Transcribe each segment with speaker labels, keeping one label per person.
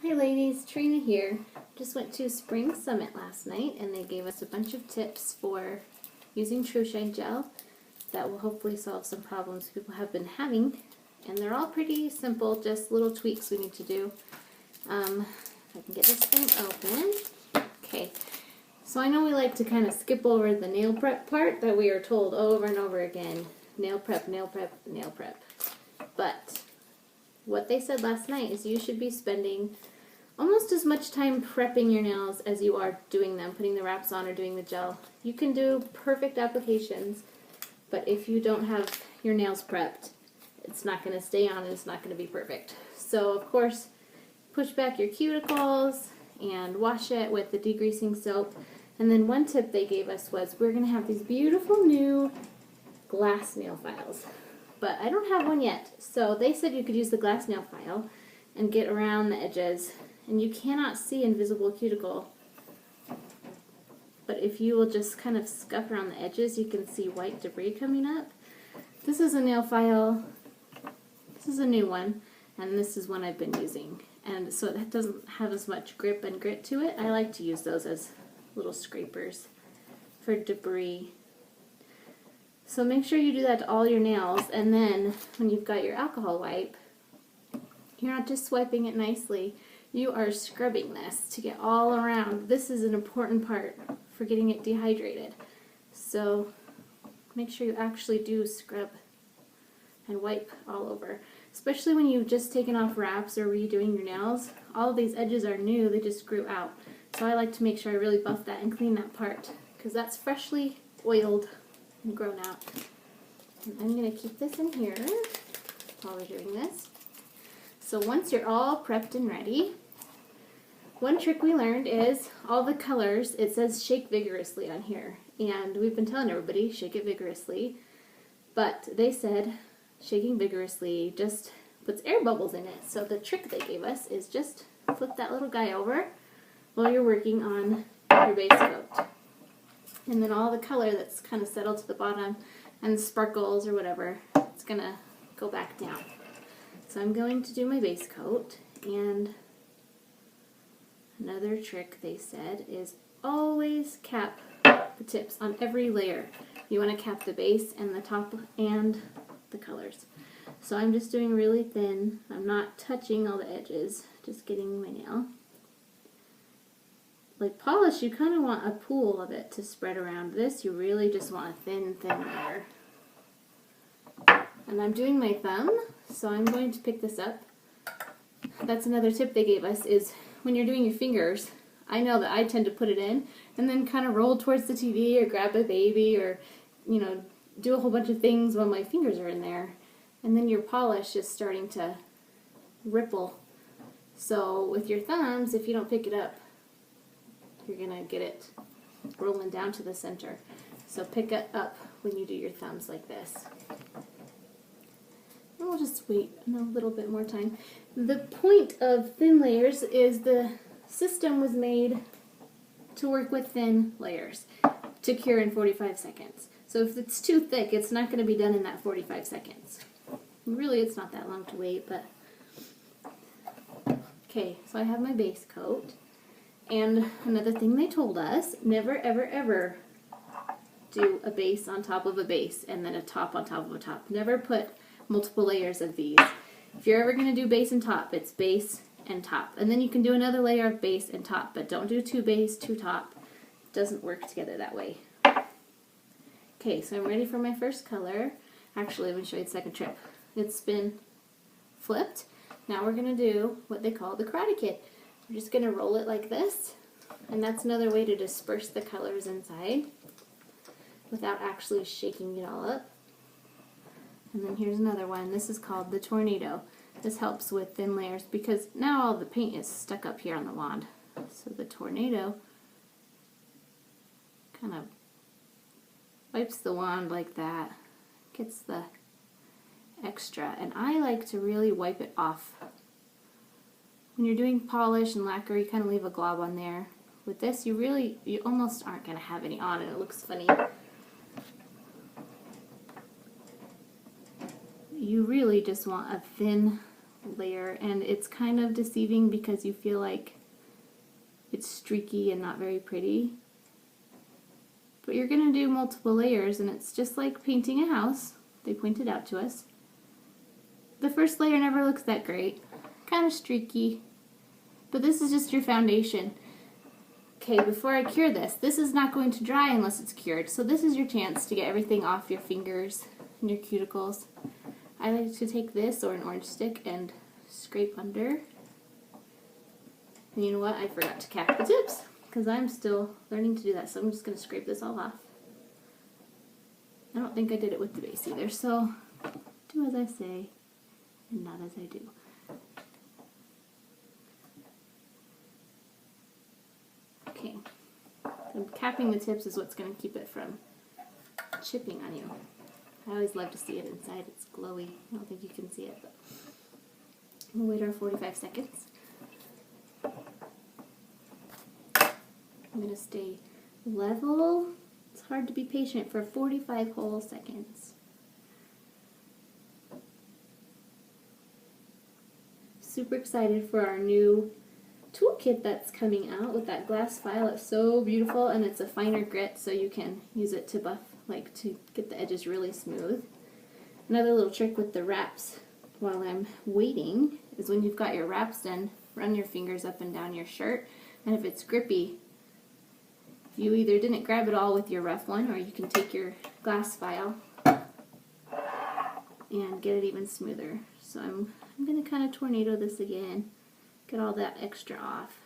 Speaker 1: Hi ladies, Trina here. Just went to Spring Summit last night and they gave us a bunch of tips for using Trushine gel that will hopefully solve some problems people have been having. And they're all pretty simple, just little tweaks we need to do. I can get this thing open. Okay, so I know we like to kind of skip over the nail prep part that we are told over and over again. Nail prep, nail prep, nail prep. But what they said last night is you should be spending almost as much time prepping your nails as you are doing them, putting the wraps on or doing the gel. You can do perfect applications, but if you don't have your nails prepped, it's not going to stay on and it's not going to be perfect. So of course, push back your cuticles and wash it with the degreasing soap. And then one tip they gave us was we're going to have these beautiful new glass nail files. But I don't have one yet. So they said you could use the glass nail file and get around the edges. And you cannot see invisible cuticle. But if you will just kind of scuff around the edges, you can see white debris coming up. This is a nail file. This is a new one. And this is one I've been using. And so it doesn't have as much grip and grit to it. I like to use those as little scrapers for debris. So make sure you do that to all your nails, and then when you've got your alcohol wipe, you're not just swiping it nicely, you are scrubbing this to get all around. This is an important part for getting it dehydrated. So make sure you actually do scrub and wipe all over. Especially when you've just taken off wraps or redoing your nails. All of these edges are new, they just grew out. So I like to make sure I really buff that and clean that part, because that's freshly oiled and grown out. And I'm going to keep this in here while we're doing this. So once you're all prepped and ready, one trick we learned is all the colors, it says shake vigorously on here. And we've been telling everybody, shake it vigorously. But they said shaking vigorously just puts air bubbles in it. So the trick they gave us is just flip that little guy over while you're working on your base coat. And then all the color that's kind of settled to the bottom and the sparkles or whatever, it's going to go back down. So I'm going to do my base coat, and another trick they said is always cap the tips on every layer. You want to cap the base and the top and the colors. So I'm just doing really thin. I'm not touching all the edges, just getting my nail. Like polish, you kind of want a pool of it to spread around. This, you really just want a thin layer. And I'm doing my thumb, so I'm going to pick this up. That's another tip they gave us, is when you're doing your fingers, I know that I tend to put it in and then kind of roll towards the TV or grab a baby or, you know, do a whole bunch of things while my fingers are in there. And then your polish is starting to ripple. So with your thumbs, if you don't pick it up, you're going to get it rolling down to the center. So pick it up when you do your thumbs like this. And we'll just wait a little bit more time. The point of thin layers is the system was made to work with thin layers to cure in 45 seconds. So if it's too thick, it's not going to be done in that 45 seconds. Really, it's not that long to wait, but... Okay, so I have my base coat. And another thing they told us, never ever ever do a base on top of a base and then a top on top of a top. Never put multiple layers of these. If you're ever going to do base and top, it's base and top. And then you can do another layer of base and top, but don't do two base, two top. It doesn't work together that way. Okay, so I'm ready for my first color. Actually, let me show you the second trick. It's been flipped. Now we're going to do what they call the Karate Kid. We're just going to roll it like this, and that's another way to disperse the colors inside without actually shaking it all up. And then here's another one. This is called the Tornado. This helps with thin layers because now all the paint is stuck up here on the wand. So the Tornado kind of wipes the wand like that, gets the extra, and I like to really wipe it off. When you're doing polish and lacquer, you kind of leave a glob on there. With this, you almost aren't going to have any on, and it looks funny. You really just want a thin layer, and it's kind of deceiving because you feel like it's streaky and not very pretty. But you're going to do multiple layers, and it's just like painting a house. They pointed out to us. The first layer never looks that great. Kind of streaky. But this is just your foundation. Okay, before I cure this, this is not going to dry unless it's cured. So this is your chance to get everything off your fingers and your cuticles. I like to take this or an orange stick and scrape under. And you know what? I forgot to cap the tips because I'm still learning to do that. So I'm just going to scrape this all off. I don't think I did it with the base either. So do as I say and not as I do. Okay, so capping the tips is what's going to keep it from chipping on you. I always love to see it inside. It's glowy. I don't think you can see it, but we'll wait our 45 seconds. I'm going to stay level. It's hard to be patient for 45 whole seconds. Super excited for our new toolkit that's coming out with that glass file. It's so beautiful, and it's a finer grit, so you can use it to buff, like to get the edges really smooth. Another little trick with the wraps while I'm waiting is when you've got your wraps done, run your fingers up and down your shirt, and if it's grippy, you either didn't grab it all with your rough one, or you can take your glass file and get it even smoother. So I'm going to kind of tornado this again. Get all that extra off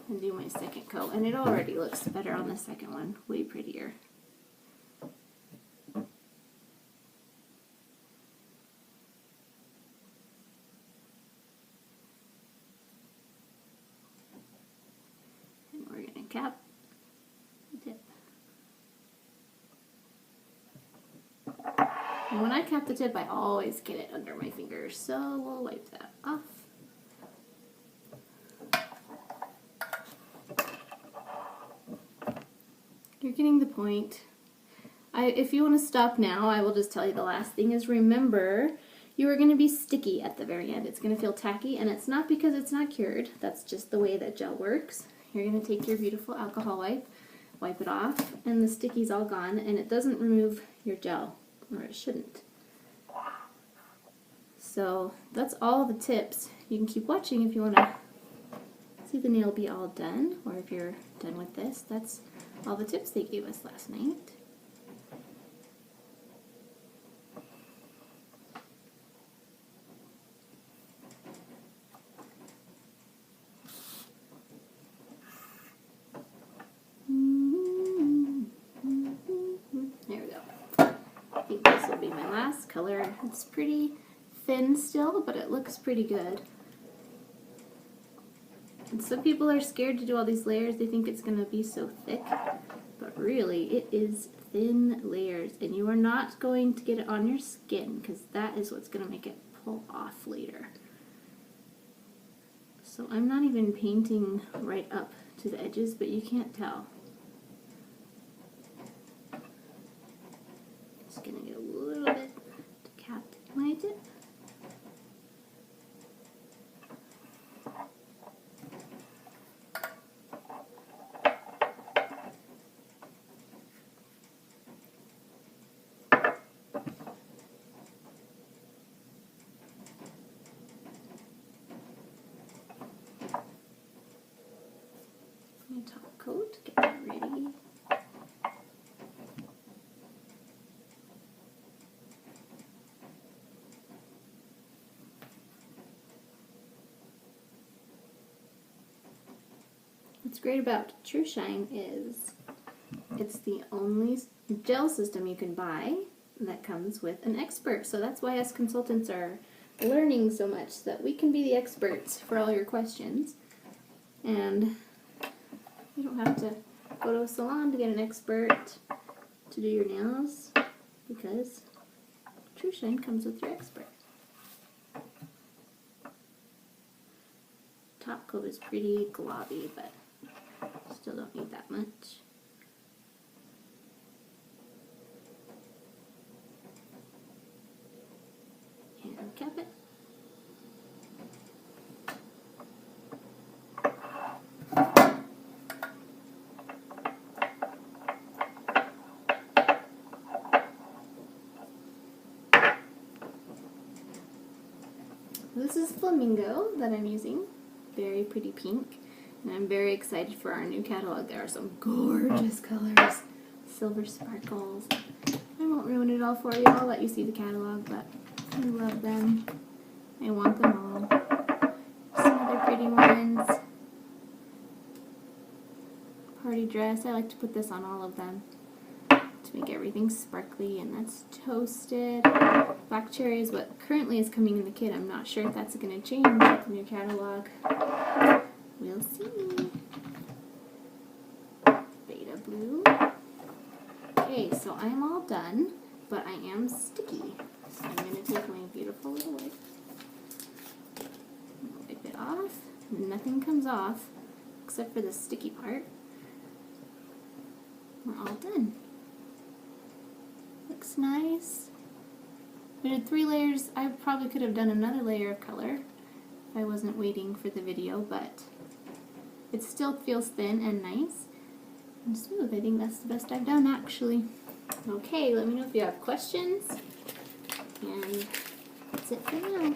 Speaker 1: and do my second coat, and it already looks better on the second one, way prettier. And we're going to cap the tip. And when I cap the tip, I always get it under my fingers, so we'll wipe that off. You're getting the point. If you want to stop now, I will just tell you the last thing is remember, you are going to be sticky at the very end. It's going to feel tacky, and it's not because it's not cured. That's just the way that gel works. You're going to take your beautiful alcohol wipe it off, and the sticky's all gone, and it doesn't remove your gel, or it shouldn't. So that's all the tips. You can keep watching if you want to see the nail be all done, or if you're done with this. That's all the tips they gave us last night. There we go. I think this will be my last color. It's pretty thin still, but it looks pretty good. And some people are scared to do all these layers. They think it's going to be so thick, but really it is thin layers, and you are not going to get it on your skin because that is what's going to make it pull off later. So I'm not even painting right up to the edges, but you can't tell. Just going to get a little bit to cap my tip. Top coat, get that ready. What's great about Trushine is it's the only gel system you can buy that comes with an expert. So that's why us consultants are learning so much, so that we can be the experts for all your questions. And you don't have to go to a salon to get an expert to do your nails, because Trushine comes with your expert. Top coat is pretty globby, but still don't need that much. And cap it. is Flamingo that I'm using. Very pretty pink. And I'm very excited for our new catalog. There are some gorgeous colors. Silver sparkles. I won't ruin it all for you. I'll let you see the catalog, but I love them. I want them all. Some other pretty ones. Party dress. I like to put this on all of them to make everything sparkly, and that's toasted. Black cherry is what currently is coming in the kit. I'm not sure if that's going to change with the new catalog. We'll see. Beta blue. Okay, so I'm all done, but I am sticky. So I'm going to take my beautiful little wipe. Wipe it off. Nothing comes off except for the sticky part. We're all done. Looks nice. We did 3 layers. I probably could have done another layer of color if I wasn't waiting for the video, but it still feels thin and nice and smooth. I think that's the best I've done, actually. Okay, let me know if you have questions, and that's it for now.